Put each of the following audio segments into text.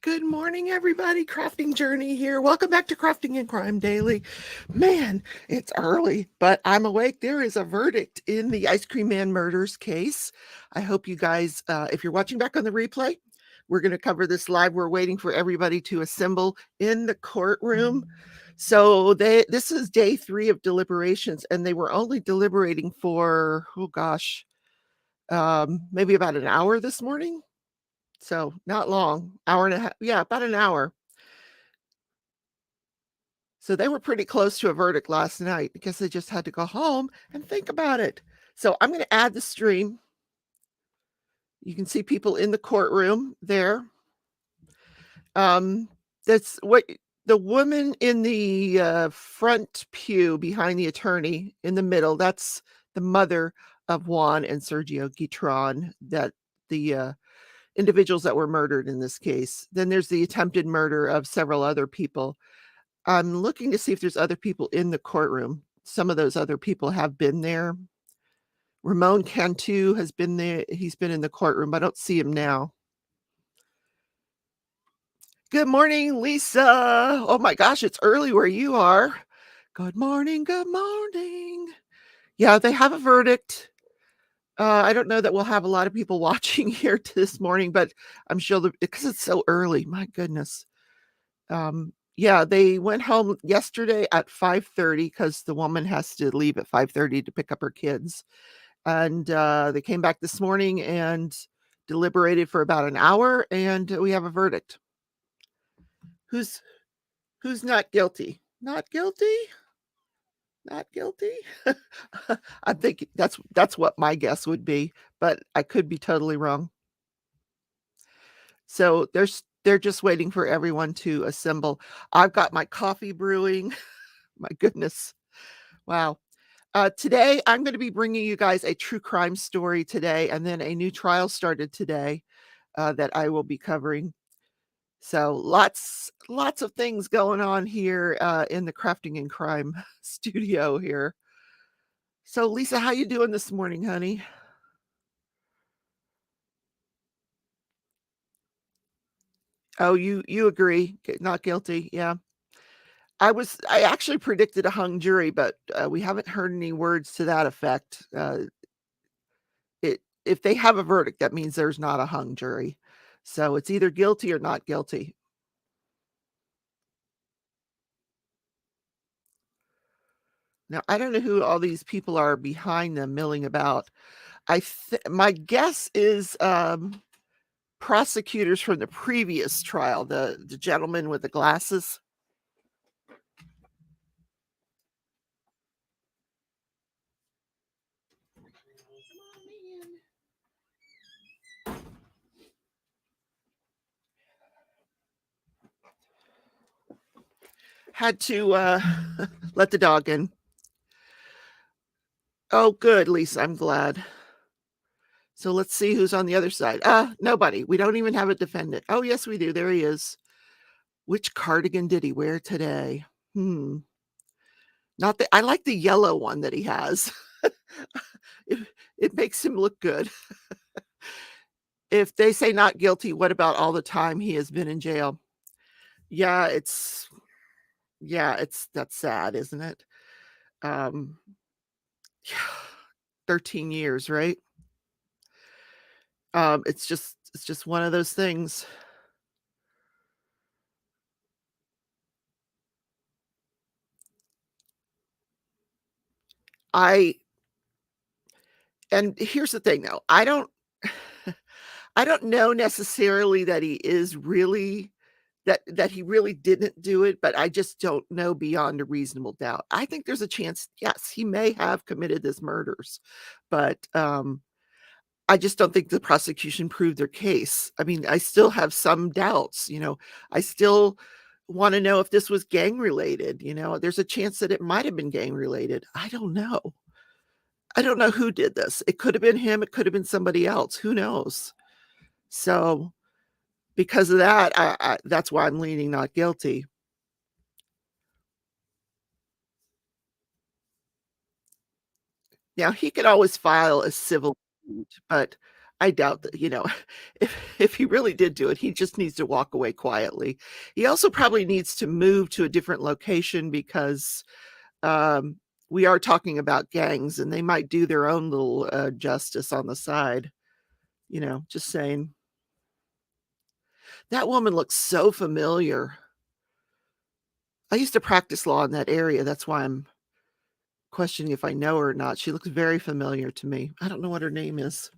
Good morning, everybody. Crafting Journey here. Welcome back to Crafting and Crime Daily. Man, it's early, but I'm awake. There is a verdict in the Ice Cream Man murders case. I hope you guys, if you're watching back on the replay, we're going to cover this live. We're waiting for everybody to assemble in the courtroom. So this is day 3 of deliberations, and they were only deliberating for, oh gosh, maybe about an hour this morning. So not long, hour and a half. Yeah, about an hour. So they were pretty close to a verdict last night because they just had to go home and think about it. So I'm going to add the stream. You can see people in the courtroom there. That's what the woman in the front pew behind the attorney in the middle. That's the mother of Juan and Sergio Guitron, that the individuals that were murdered in this case. Then there's the attempted murder of several other people. I'm looking to see if there's other people in the courtroom. Some of those other people have been there. Ramon Cantu has been there. He's been in the courtroom. I don't see him now. Good morning, Lisa. Oh my gosh, it's early where you are. Good morning, good morning. Yeah, they have a verdict. I don't know that we'll have a lot of people watching here this morning, but I'm sure because it's so early. My goodness. Yeah, they went home yesterday at 5:30 because the woman has to leave at 5:30 to pick up her kids. And they came back this morning and deliberated for about an hour, and we have a verdict. Who's not guilty? Not guilty? Not guilty? I think that's what my guess would be, but I could be totally wrong. So they're just waiting for everyone to assemble. I've got my coffee brewing. My goodness. Wow. Today, I'm going to be bringing you guys a true crime story today, and then a new trial started today that I will be covering. So lots of things going on here in the Crafting and Crime studio here. So Lisa, how you doing this morning, honey? Oh, you agree? Not guilty? Yeah. I actually predicted a hung jury, but we haven't heard any words to that effect. If they have a verdict, that means there's not a hung jury. So it's either guilty or not guilty. Now, I don't know who all these people are behind them milling about. My guess is prosecutors from the previous trial, the gentleman with the glasses. Had to let the dog in. Oh, good, Lisa. I'm glad. So let's see who's on the other side. Nobody. We don't even have a defendant. Oh, yes, we do. There he is. Which cardigan did he wear today? Not I like the yellow one that he has. it, it makes him look good. If they say not guilty, what about all the time he has been in jail? Yeah, that's sad, isn't it? Um, yeah, 13 years, right? It's just one of those things. I and here's the thing though, I don't I don't know necessarily that he is really that he really didn't do it, but I just don't know beyond a reasonable doubt. I think there's a chance, yes, he may have committed this murders, but I just don't think the prosecution proved their case. I mean, I still have some doubts, I still wanna know if this was gang related, there's a chance that it might have been gang related. I don't know. I don't know who did this. It could have been him, it could have been somebody else, who knows? So, because of that, that's why I'm leaning not guilty. Now, he could always file a civil suit, but I doubt that, if he really did do it, he just needs to walk away quietly. He also probably needs to move to a different location because, um, we are talking about gangs, and they might do their own little, justice on the side, just saying. That woman looks so familiar. I used to practice law in that area, that's why I'm questioning if I know her or not. She looks very familiar to me. I don't know what her name is.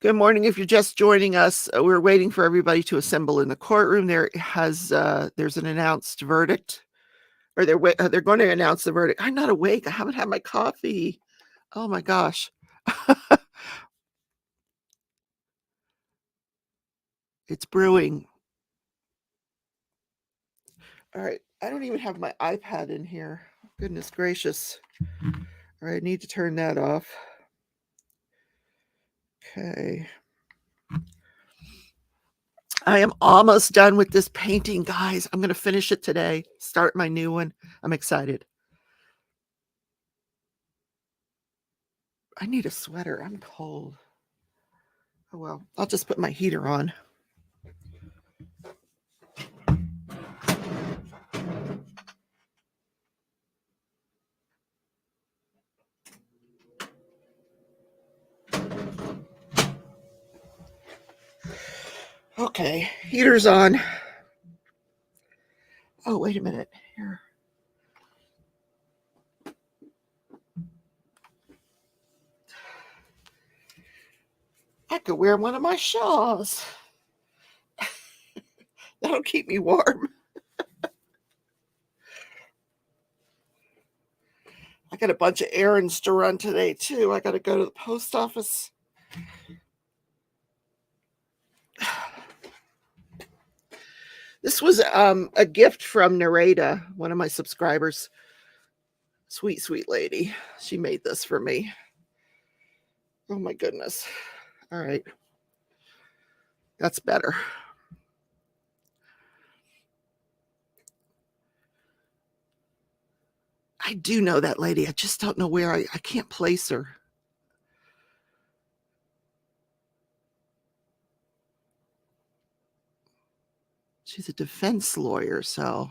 Good morning. If you're just joining us, we're waiting for everybody to assemble in the courtroom. There's an announced verdict, or they're going to announce the verdict. I'm not awake. I haven't had my coffee. Oh my gosh. It's brewing. All right. I don't even have my iPad in here. Goodness gracious. All right. I need to turn that off. Okay. I am almost done with this painting, guys. I'm going to finish it today, start my new one. I'm excited. I need a sweater. I'm cold. Oh, well, I'll just put my heater on. Okay, heater's on. Oh, wait a minute. Here. I could wear one of my shawls. That'll keep me warm. I got a bunch of errands to run today, too. I got to go to the post office. This was a gift from Narrate, one of my subscribers. Sweet, sweet lady. She made this for me. Oh, my goodness. All right. That's better. I do know that lady. I just don't know where. I can't place her. She's a defense lawyer, so,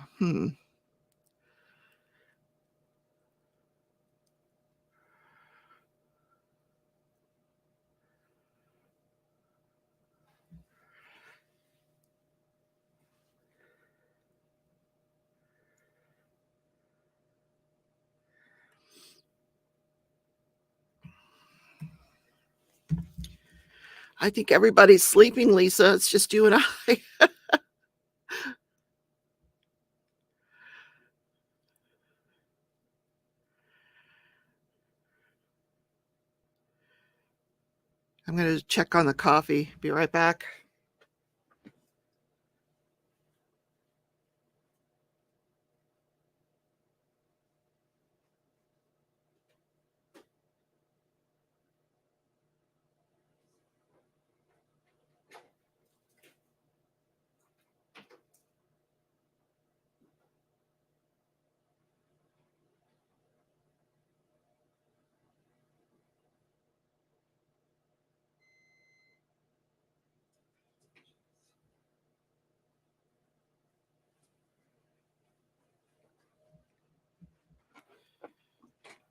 I think everybody's sleeping, Lisa. It's just you and I. I'm going to check on the coffee. Be right back.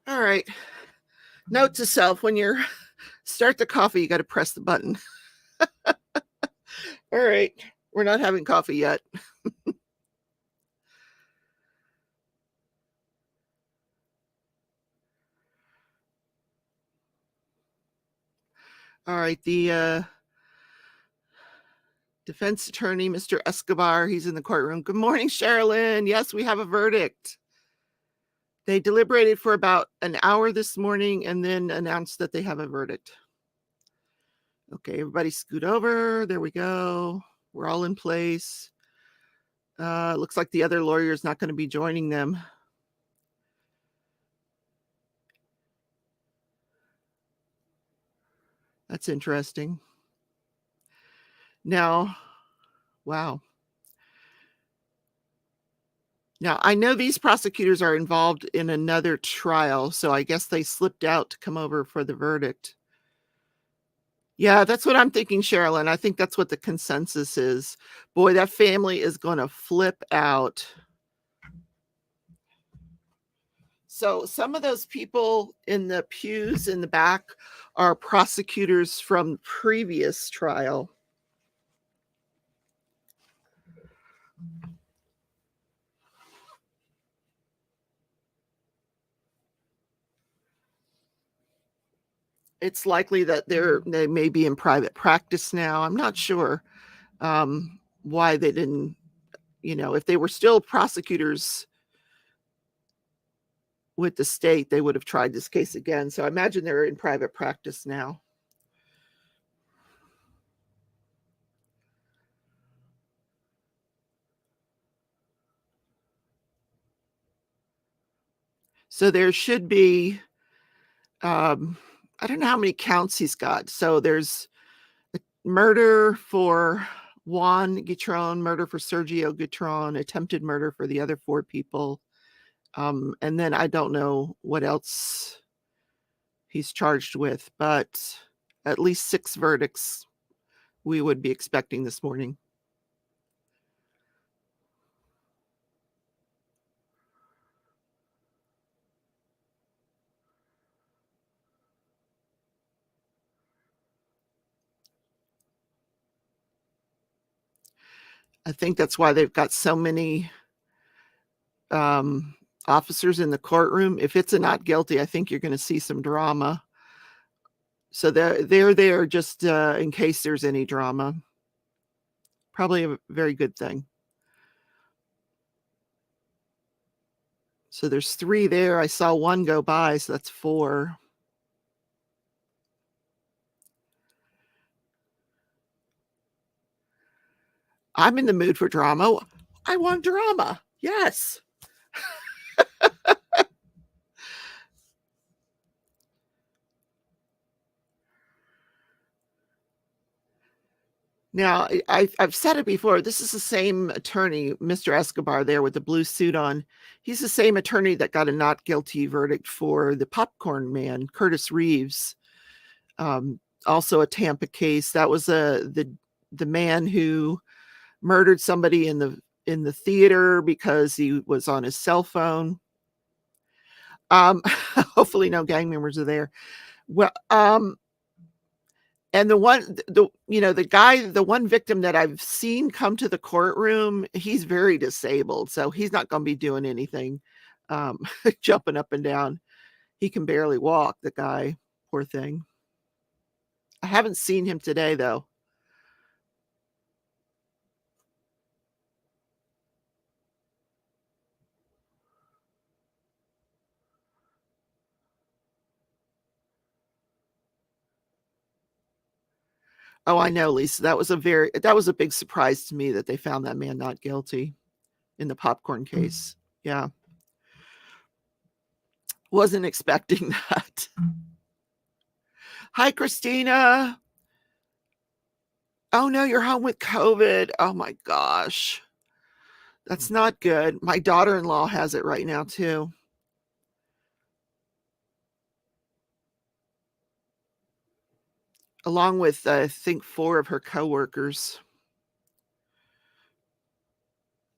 All right. Note to self, when you start the coffee, you got to press the button. All right. We're not having coffee yet. All right. The defense attorney, Mr. Escobar, he's in the courtroom. Good morning, Sherilyn. Yes, we have a verdict. They deliberated for about an hour this morning and then announced that they have a verdict. Okay, everybody scoot over. There we go. We're all in place. Looks like the other lawyer is not going to be joining them. That's interesting. Now, wow. Now, I know these prosecutors are involved in another trial, so I guess they slipped out to come over for the verdict. Yeah, that's what I'm thinking, Sherilyn. I think that's what the consensus is. Boy, that family is gonna flip out. So some of those people in the pews in the back are prosecutors from previous trial. It's likely that they may be in private practice now. I'm not sure, why they didn't, if they were still prosecutors with the state, they would have tried this case again. So I imagine they're in private practice now. So there should be, um, I don't know how many counts he's got. So there's murder for Juan Guitron, murder for Sergio Guitron, attempted murder for the other 4 people. And then I don't know what else he's charged with, but at least 6 verdicts we would be expecting this morning. I think that's why they've got so many officers in the courtroom. If it's a not guilty, I think you're gonna see some drama. So they're there just, in case there's any drama. Probably a very good thing. So there's 3 there. I saw 1 go by, so that's 4. I'm in the mood for drama. I want drama. Yes. Now, I've said it before, this is the same attorney, Mr. Escobar there with the blue suit on. He's the same attorney that got a not guilty verdict for the popcorn man, Curtis Reeves. Also a Tampa case. That was, the man who murdered somebody in the theater because he was on his cell phone. Hopefully no gang members are there. Well, and the one the guy, the one victim that I've seen come to the courtroom, he's very disabled, so he's not gonna be doing anything, um, jumping up and down. He can barely walk, the guy, poor thing. I haven't seen him today, though. Oh, I know, Lisa, that was a big surprise to me that they found that man not guilty in the popcorn case. Yeah. Wasn't expecting that. Hi, Christina. Oh, no, you're home with COVID. Oh my gosh. That's not good. My daughter-in-law has it right now too. Along with, I think 4 of her coworkers.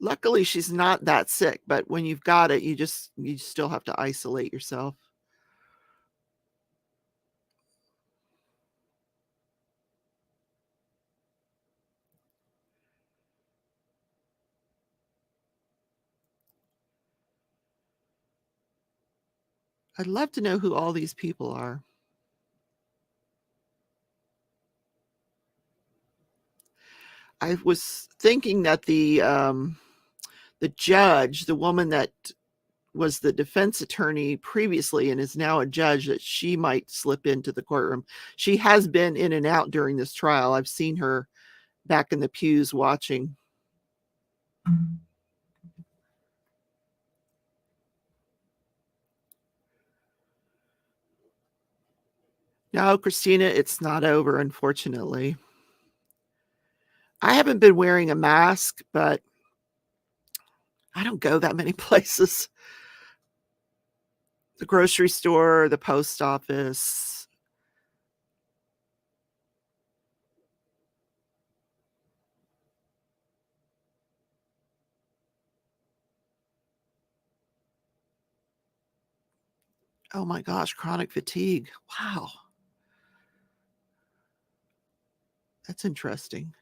Luckily, she's not that sick, but when you've got it, you still have to isolate yourself. I'd love to know who all these people are. I was thinking that the judge, the woman that was the defense attorney previously and is now a judge, that she might slip into the courtroom. She has been in and out during this trial. I've seen her back in the pews watching. No, Christina, it's not over, unfortunately. I haven't been wearing a mask, but I don't go that many places. The grocery store, the post office. Oh my gosh, chronic fatigue. Wow. That's interesting.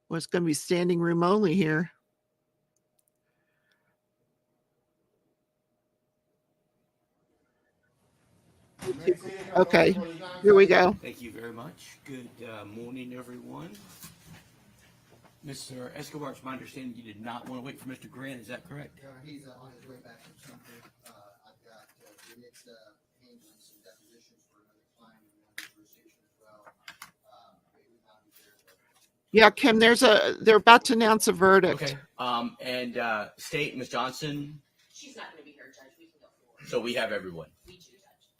Well, it's gonna be standing room only here. Okay, here we go. Thank you very much. Good morning, everyone. Mr. Escobar, it's my understanding you did not want to wait for Mr. Grant. Is that correct? He's on his way back from something. I've got Nick's handling some depositions for another client in another jurisdiction as well. Maybe not be there, but Yeah, Kim, they're about to announce a verdict. Okay. And State, Ms. Johnson. She's not going to be here, Judge. We can go forward. So we have everyone. We do, Judge.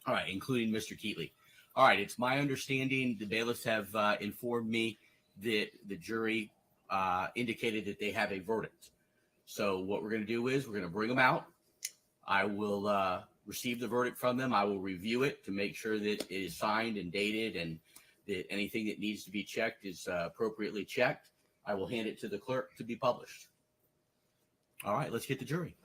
All right, including Mr. Keatley. All right, it's my understanding the bailiffs have informed me that the jury indicated that they have a verdict. So what we're going to do is we're going to bring them out. I will receive the verdict from them. I will review it to make sure that it is signed and dated and that anything that needs to be checked is appropriately checked. I will hand it to the clerk to be published. All right, let's get the jury.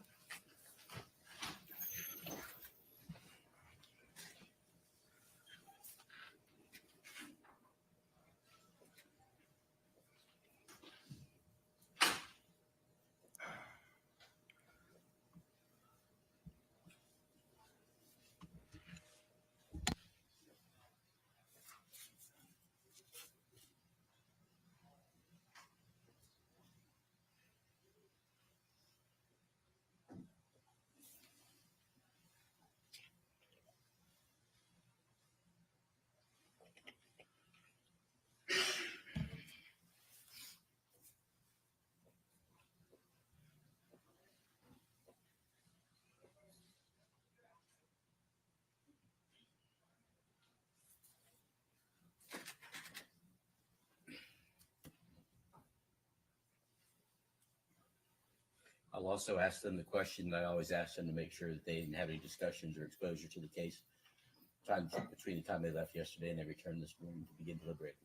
I'll also ask them the question that I always ask them to make sure that they didn't have any discussions or exposure to the case between the time they left yesterday and they returned this morning to begin deliberating.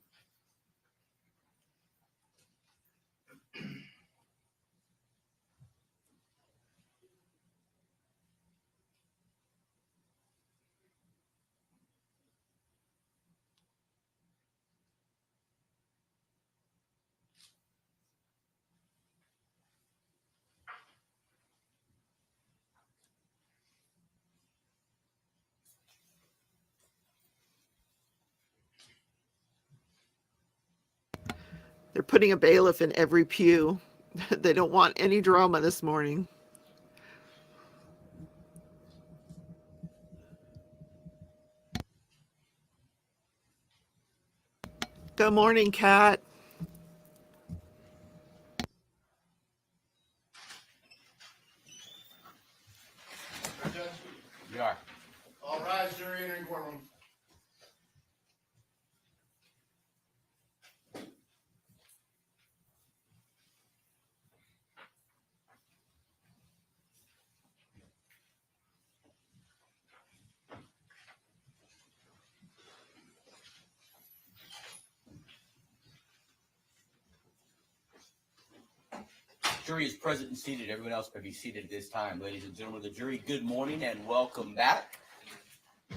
They're putting a bailiff in every pew. They don't want any drama this morning. Good morning, Kat. Judge, You are. all rise, jury, entering courtroom. Jury is present and seated. Everyone else may be seated at this time. Ladies and gentlemen of the jury, good morning and welcome back.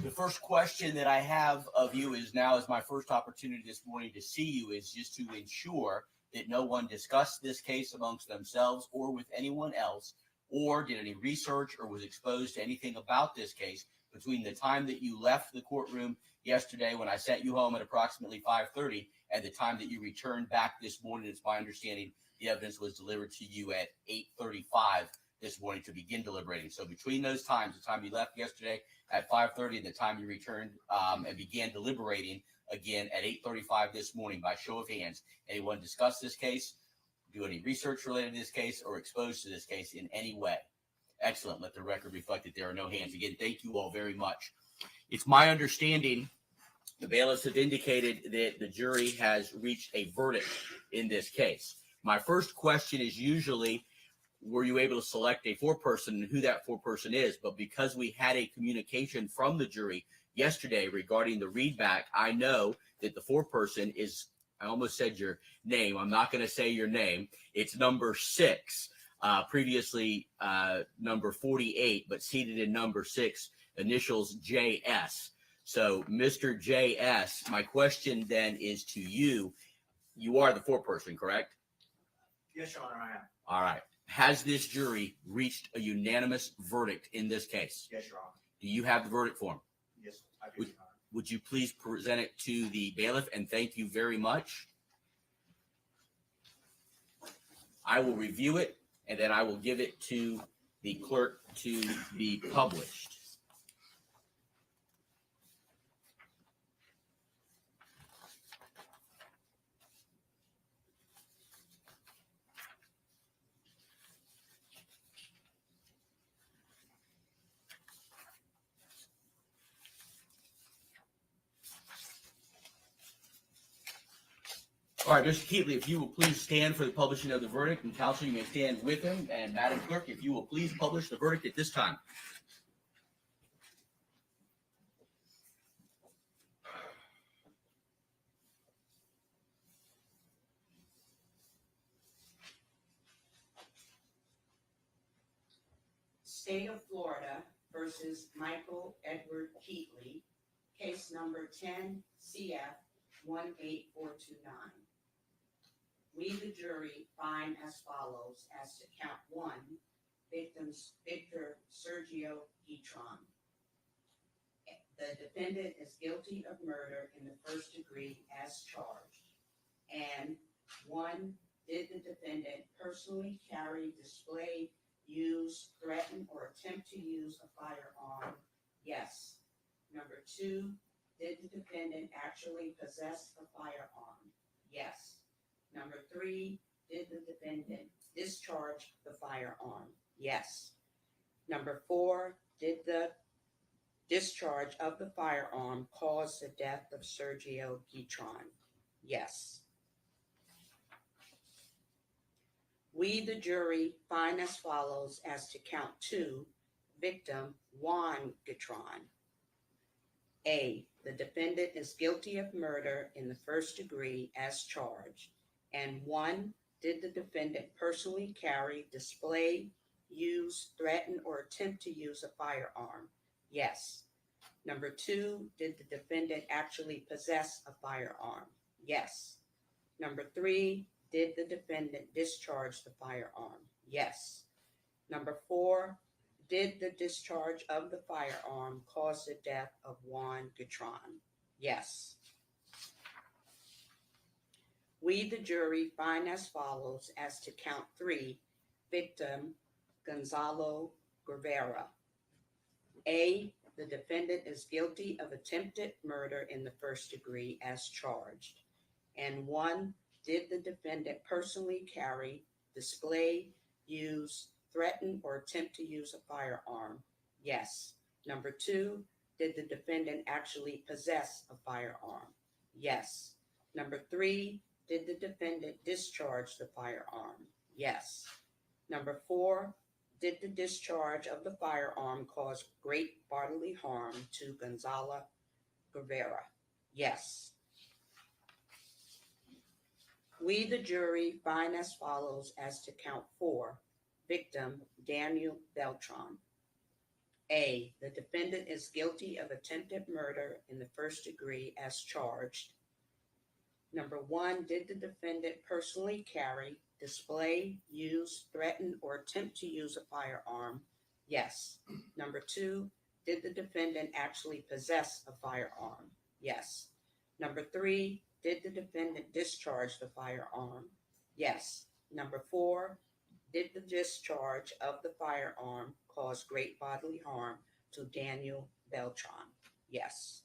The first question that I have of you is my first opportunity this morning to see you is just to ensure that no one discussed this case amongst themselves or with anyone else or did any research or was exposed to anything about this case between the time that you left the courtroom yesterday when I sent you home at approximately 5:30 and the time that you returned back this morning. It's my understanding the evidence was delivered to you at 8:35 this morning to begin deliberating. So between those times, the time you left yesterday at 5:30 and the time you returned and began deliberating again at 8:35 this morning, by show of hands, anyone discussed this case do any research related to this case or exposed to this case in any way? Excellent. Let the record reflect that there are no hands. Again, thank you all very much. It's my understanding the bailiffs have indicated that the jury has reached a verdict in this case. My first question is usually, were you able to select a foreperson and who that foreperson is? But because we had a communication from the jury yesterday regarding the readback, I know that the foreperson is, I almost said your name. I'm not going to say your name. It's number 6, previously number 48, but seated in number 6, initials JS. So, Mr. JS, my question then is to you. You are the foreperson, correct? Yes, Your Honor, I am. All right. Has this jury reached a unanimous verdict in this case? Yes, Your Honor. Do you have the verdict form? Yes, I do, Your Honor. Would you please present it to the bailiff, and thank you very much. I will review it, and then I will give it to the clerk to be published. All right, Mr. Keatley, if you will please stand for the publishing of the verdict, and counsel, you may stand with him. And Madam Clerk, if you will please publish the verdict at this time. State of Florida versus Michael Edward Keatley, case number 10 CF 18429. We, the jury, find as follows as to count 1, victims Victor Sergio Guitron. The defendant is guilty of murder in the first degree as charged. And 1, did the defendant personally carry, display, use, threaten, or attempt to use a firearm? Yes. Number 2, did the defendant actually possess a firearm? Yes. Number 3, did the defendant discharge the firearm? Yes. Number 4, did the discharge of the firearm cause the death of Sergio Guitron? Yes. We, the jury, find as follows as to count 2, victim Juan Guitron. A, the defendant is guilty of murder in the first degree as charged. And 1, did the defendant personally carry, display, use, threaten, or attempt to use a firearm? Yes. Number 2, did the defendant actually possess a firearm? Yes. Number 3, did the defendant discharge the firearm? Yes. Number 4, did the discharge of the firearm cause the death of Juan Guitron? Yes. We, the jury, find as follows as to count 3, victim Gonzalo Guevara. A, the defendant is guilty of attempted murder in the first degree as charged. And 1, did the defendant personally carry, display, use, threaten, or attempt to use a firearm? Yes. Number 2, did the defendant actually possess a firearm? Yes. Number 3, did the defendant discharge the firearm? Yes. Number 4, did the discharge of the firearm cause great bodily harm to Gonzalo Guevara? Yes. We, the jury, find as follows as to count 4, victim Daniel Beltran. A, the defendant is guilty of attempted murder in the first degree as charged. Number 1, did the defendant personally carry, display, use, threaten, or attempt to use a firearm? Yes. Number 2, did the defendant actually possess a firearm? Yes. Number 3, did the defendant discharge the firearm? Yes. Number 4, did the discharge of the firearm cause great bodily harm to Daniel Beltran? Yes.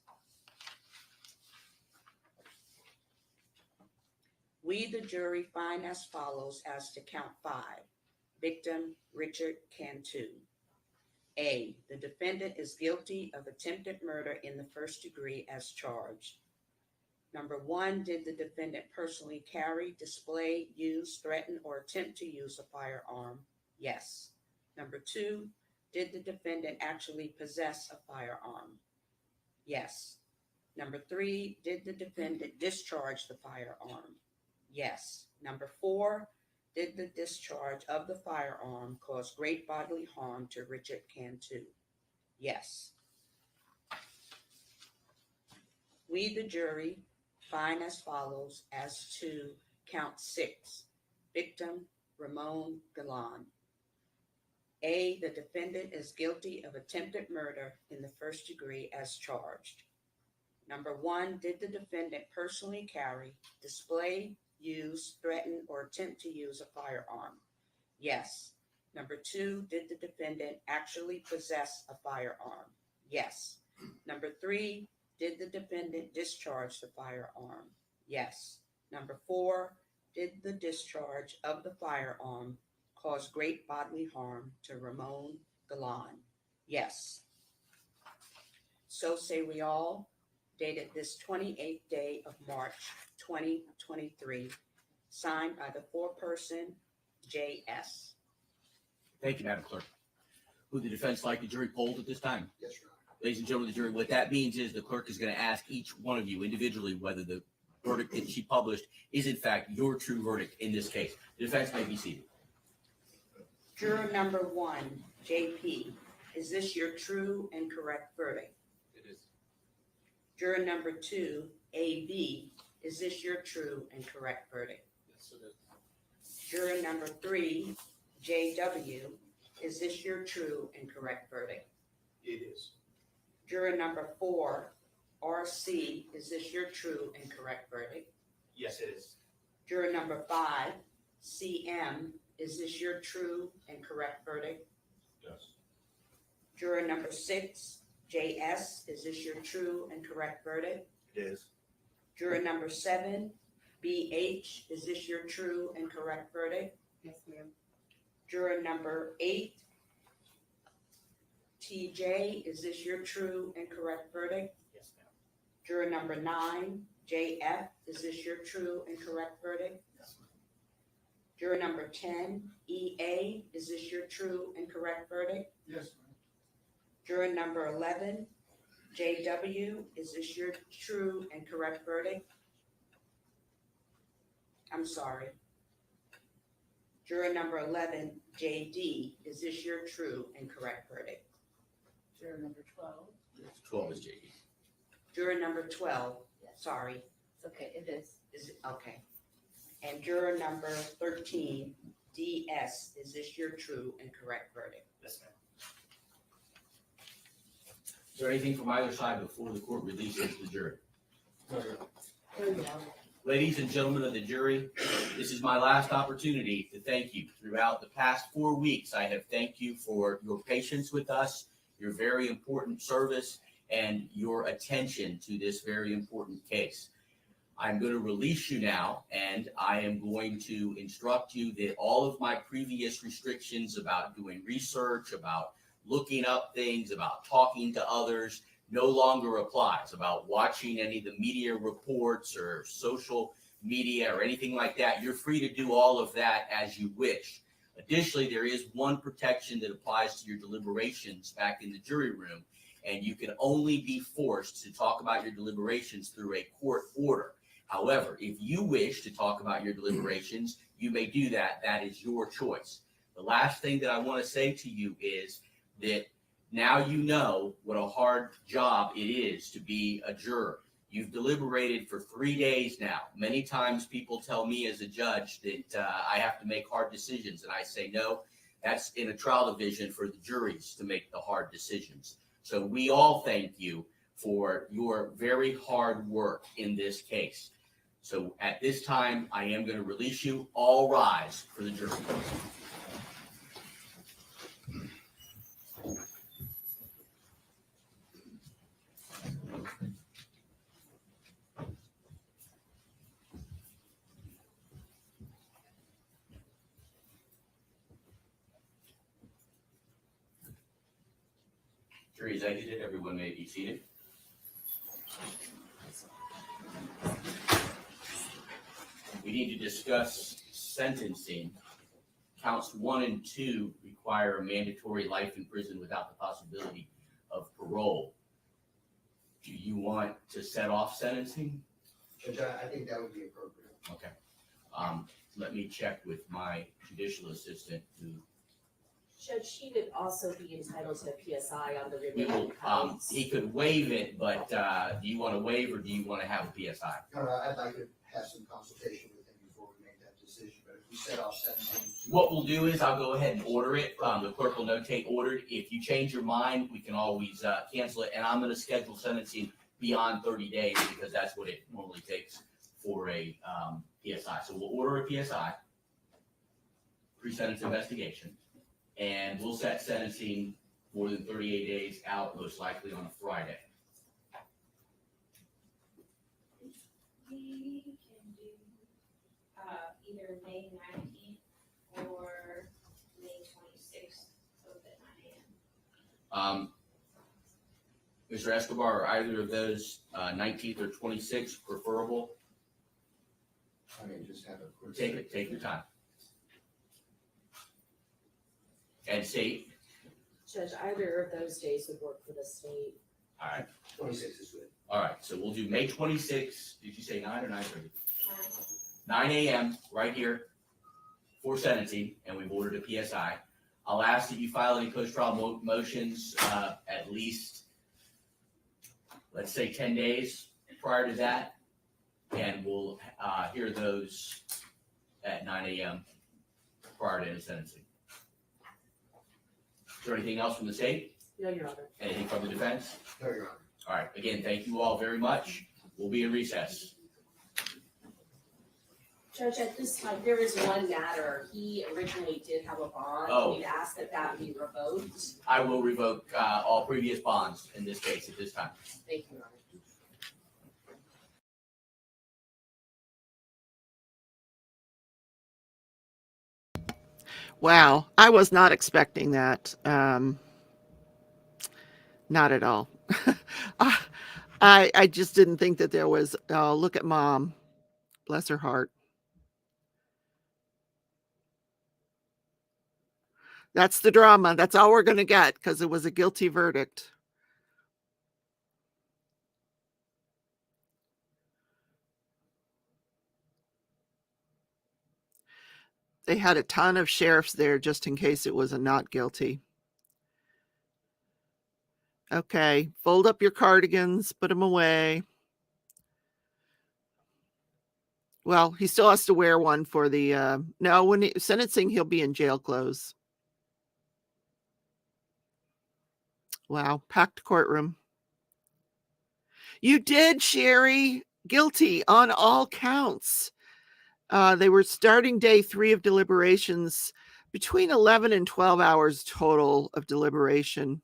We, We, the jury, find as follows as to count 5. Victim Richard Cantu. A, the defendant is guilty of attempted murder in the first degree as charged. Number 1, did the defendant personally carry, display, use, threaten, or attempt to use a firearm? Yes. Number 2, did the defendant actually possess a firearm? Yes. Number 3, did the defendant discharge the firearm? Yes. Number 4, did the discharge of the firearm cause great bodily harm to Richard Cantu? Yes. We, the jury, find as follows as to count 6. Victim Ramon Galan. A, the defendant is guilty of attempted murder in the first degree as charged. Number 1, did the defendant personally carry, display, use, threaten, or attempt to use a firearm? Yes. Number 2, did the defendant actually possess a firearm? Yes. Number 3, did the defendant discharge the firearm? Yes. Number 4, did the discharge of the firearm cause great bodily harm to Ramon Galan? Yes. So say we all, dated this 28th day of March 2023, signed by the foreperson J.S. Thank you, Madam Clerk. Would the defense like the jury polled at this time? Yes, Your Honor. Ladies and gentlemen of the jury, what that means is the clerk is going to ask each one of you individually whether the verdict that she published is in fact your true verdict in this case. The defense may be seated. Juror number 1, J.P., is this your true and correct verdict? It is. Juror number 2, A.V., is this your true and correct verdict? Yes, it is. Juror number 3, J.W., is this your true and correct verdict? It is. Juror number 4, R.C., is this your true and correct verdict? Yes, it is. Juror number 5, C.M., is this your true and correct verdict? Yes. Juror number 6, J.S., is this your true and correct verdict? It is. Juror number 7, B.H., is this your true and correct verdict? Yes, ma'am. Juror number 8, T.J., is this your true and correct verdict? Yes, ma'am. Juror number 9, J.F., is this your true and correct verdict? Yes, ma'am. Juror number 10, E.A., is this your true and correct verdict? Yes, ma'am. Juror number 11, J.W., is this your true and correct verdict? I'm sorry. Juror number 11, J.D., is this your true and correct verdict? Juror number 12. 12 is J.D. Juror number 12, Yes. sorry, It's okay, it is. is it, okay. And juror number 13, D.S., is this your true and correct verdict? Yes, ma'am. Is there anything from either side before the court releases the jury? Ladies and gentlemen of the jury, this is my last opportunity to thank you. Throughout the past 4 weeks, I have thanked you for your patience with us, your very important service, and your attention to this very important case. I'm going to release you now, and I am going to instruct you that all of my previous restrictions about doing research, about looking up things, about talking to others, no longer applies. About watching any of the media reports or social media or anything like that, you're free to do all of that as you wish. Additionally, there is one protection that applies to your deliberations back in the jury room, and you can only be forced to talk about your deliberations through a court order. However, if you wish to talk about your deliberations, you may do that. That is your choice. The last thing that I want to say to you is that now you know what a hard job it is to be a juror. You've deliberated for 3 days now. Many times people tell me as a judge that I have to make hard decisions, and I say, no, that's in a trial division for the juries to make the hard decisions. So we all thank you for your very hard work in this case. So at this time, I am going to release you. All rise for the jury. Jury is exited. Everyone may be seated. We need to discuss sentencing. Counts 1 and 2 require mandatory life in prison without the possibility of parole. Do you want to set off sentencing? Judge, I think that would be appropriate. Okay. Let me check with my judicial assistant who Judge, he would also be entitled to a PSI on the we will, remaining counts. he could waive it, but, do you want to waive or do you want to have a PSI? No, I'd like to have some consultation with him before we make that decision, but if we set off sentencing. What we'll do is I'll go ahead and order it. The clerk will notate ordered. If you change your mind, we can always, cancel it. And I'm going to schedule sentencing beyond 30 days because that's what it normally takes for a, PSI. So we'll order a PSI, pre-sentence investigation, and we'll set sentencing more than 38 days out, most likely on a Friday. We can do, either May 19th or May 26th, both at 9 a.m. Mr. Escobar, are either of those 19th or 26th preferable? I mean, just have a quick. Take your time. And state, Judge, either of those days would work for the state. all right, 26 is good. all right, so we'll do May 26th, did you say 9 or 9:30? 9. 9 a.m. right here for sentencing, and we've ordered a PSI. I'll ask that you file any post-trial motions at least, let's say 10 days prior to that, and we'll hear those at 9 a.m. prior to the sentencing. Is there anything else from the state? No, Your Honor. Anything from the defense? No, Your Honor. All right, again, thank you all very much. We'll be in recess. Judge, at this time, there is one matter. He originally did have a bond. Oh. We've asked that that be revoked. I will revoke all previous bonds in this case at this time. Thank you, Your Honor. Wow, I was not expecting that. Not at all. I just didn't think that there was. Oh, look at Mom, bless her heart. That's the drama. That's all we're going to get because it was a guilty verdict. They had a ton of sheriffs there just in case it was a not guilty. Okay, fold up your cardigans, put them away. Well, he still has to wear one for the, no, when sentencing, he'll be in jail clothes. Wow, packed courtroom. You did, Sherry. Guilty on all counts. They were starting day 3 of deliberations, between 11 and 12 hours total of deliberation.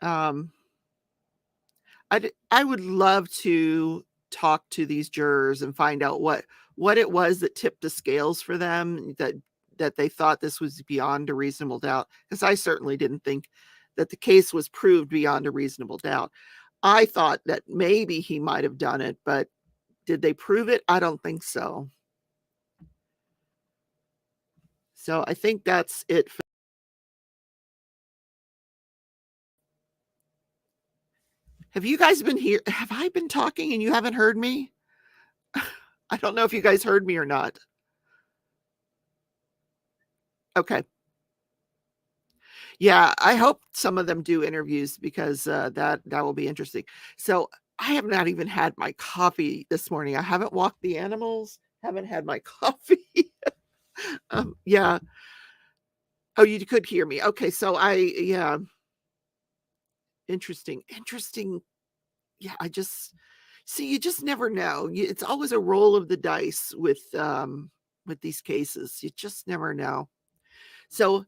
I would love to talk to these jurors and find out what it was that tipped the scales for them, that they thought this was beyond a reasonable doubt, because I certainly didn't think that the case was proved beyond a reasonable doubt. I thought that maybe he might have done it, but did they prove it? I don't think so. So I think that's it. Have you guys been here? Have I been talking and you haven't heard me? I don't know if you guys heard me or not. Okay. Yeah, I hope some of them do interviews because that will be interesting. So I have not even had my coffee this morning. I haven't walked the animals, haven't had my coffee. Yeah. Oh, you could hear me. Okay, so yeah. Interesting. Yeah, you just never know. It's always a roll of the dice with these cases. You just never know. So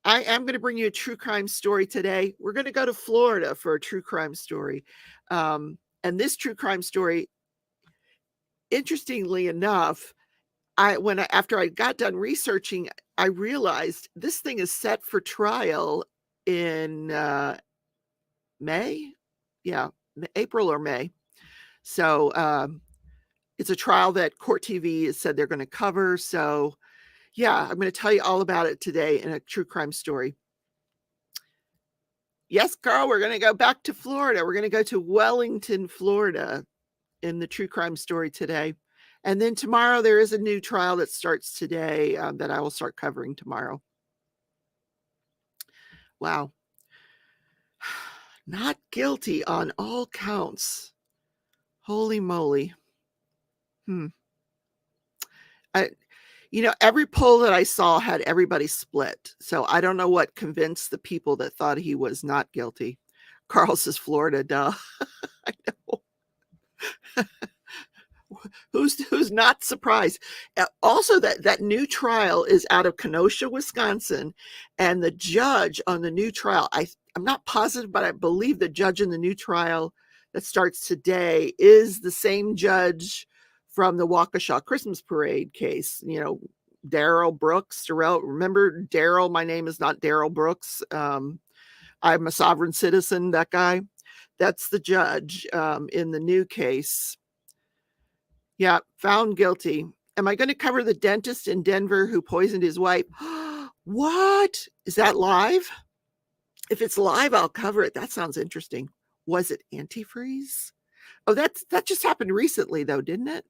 I am going to bring you a true crime story today. We're going to go to Florida for a true crime story. And this true crime story, interestingly enough, after I got done researching, I realized this thing is set for trial in May. Yeah, April or May. So it's a trial that Court TV has said they're going to cover. So yeah, I'm going to tell you all about it today in a true crime story. Yes, Carl, we're going to go back to Florida. We're going to go to Wellington, Florida in the true crime story today. And then tomorrow there is a new trial that starts today that I will start covering tomorrow. Wow. Not guilty on all counts. Holy moly. Every poll that I saw had everybody split. So I don't know what convinced the people that thought he was not guilty. Carl says Florida, duh. I know. Who's not surprised? Also, that new trial is out of Kenosha, Wisconsin, and the judge on the new trial, I'm not positive, but I believe the judge in the new trial that starts today is the same judge from the Waukesha Christmas Parade case. Daryl Brooks. Remember Daryl? My name is not Daryl Brooks. I'm a sovereign citizen. That guy. That's the judge in the new case. Yeah, found guilty. Am I going to cover the dentist in Denver who poisoned his wife? What? Is that live? If it's live, I'll cover it. That sounds interesting. Was it antifreeze? Oh, that just happened recently, though, didn't it?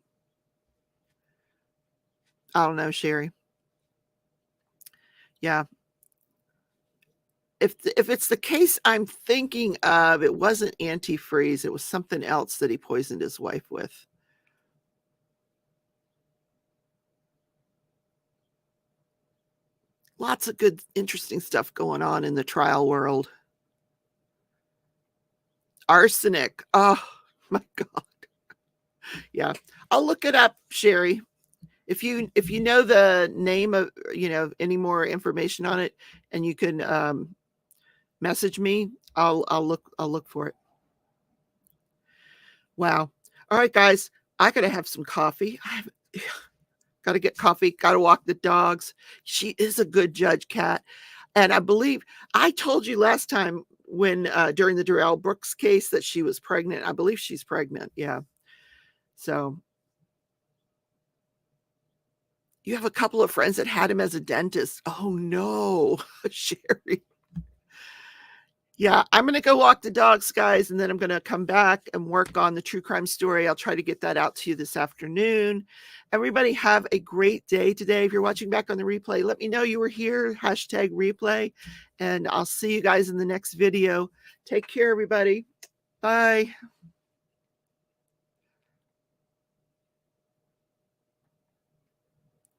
I don't know, Sherry. Yeah. If it's the case I'm thinking of, it wasn't antifreeze. It was something else that he poisoned his wife with. Lots of good, interesting stuff going on in the trial world. Arsenic. Oh, my God. Yeah. I'll look it up, Sherry. If you know the name of, any more information on it, and you can message me, I'll look for it. Wow. All right, guys. I gotta have some coffee. Got to get coffee, got to walk the dogs. She is a good judge, Kat. And I believe I told you last time when during the Darrell Brooks case that she was pregnant. I believe she's pregnant. Yeah. So you have a couple of friends that had him as a dentist. Oh no, Sherry. Yeah, I'm going to go walk the dogs, guys, and then I'm going to come back and work on the true crime story. I'll try to get that out to you this afternoon. Everybody have a great day today. If you're watching back on the replay, let me know you were here, #replay, and I'll see you guys in the next video. Take care, everybody. Bye.